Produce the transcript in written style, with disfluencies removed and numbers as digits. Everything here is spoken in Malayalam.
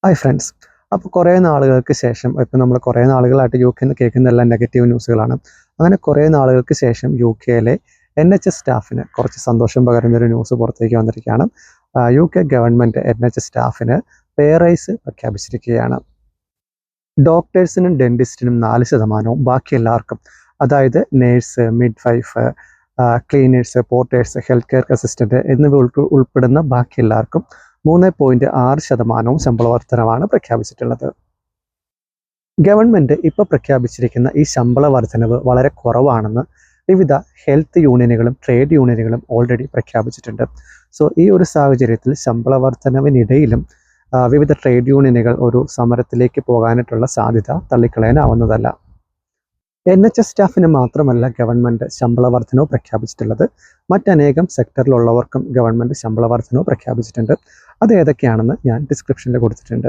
Hi friends. അപ്പോൾ കുറേ നാളുകൾക്ക് ശേഷം ഇപ്പം നമ്മൾ കുറേ നാളുകളായിട്ട് യു കെയിൽ നിന്ന് കേൾക്കുന്ന എല്ലാം നെഗറ്റീവ് ന്യൂസുകളാണ്. അങ്ങനെ കുറേ നാളുകൾക്ക് ശേഷം യു കെയിലെ NHS സ്റ്റാഫിന് കുറച്ച് സന്തോഷം പകരുന്നൊരു ന്യൂസ് പുറത്തേക്ക് വന്നിരിക്കുകയാണ്. യു കെ ഗവൺമെൻറ് NHS സ്റ്റാഫിന് പേ റൈസ് പ്രഖ്യാപിച്ചിരിക്കുകയാണ്. ഡോക്ടേഴ്സിനും ഡെൻറ്റിസ്റ്റിനും 4%, ബാക്കി എല്ലാവർക്കും, അതായത് nurse, midwife, cleaners, Porter's, health care assistant എന്നിവ ഉൾപ്പെടുന്ന ബാക്കി എല്ലാവർക്കും 3.6% ശമ്പള വർധനവാണ് പ്രഖ്യാപിച്ചിട്ടുള്ളത്. ഗവൺമെൻറ് ഇപ്പോൾ പ്രഖ്യാപിച്ചിരിക്കുന്ന ഈ ശമ്പള വർധനവ് വളരെ കുറവാണെന്ന് വിവിധ ഹെൽത്ത് യൂണിയനുകളും ട്രേഡ് യൂണിയനുകളും ഓൾറെഡി പ്രഖ്യാപിച്ചിട്ടുണ്ട്. സോ ഈ ഒരു സാഹചര്യത്തിൽ ശമ്പള വർധനവിനിടയിലും വിവിധ ട്രേഡ് യൂണിയനുകൾ ഒരു സമരത്തിലേക്ക് പോകാനായിട്ടുള്ള സാധ്യത തള്ളിക്കളയാനാവുന്നതല്ല. NHS സ്റ്റാഫിന് മാത്രമല്ല ഗവൺമെൻറ് ശമ്പള വർധനവ് പ്രഖ്യാപിച്ചിട്ടുള്ളത്, മറ്റനേകം സെക്ടറിലുള്ളവർക്കും ഗവൺമെൻറ് ശമ്പള വർധനവ് പ്രഖ്യാപിച്ചിട്ടുണ്ട്. അത് ഏതൊക്കെയാണെന്ന് ഞാൻ ഡിസ്ക്രിപ്ഷനിൽ കൊടുത്തിട്ടുണ്ട്.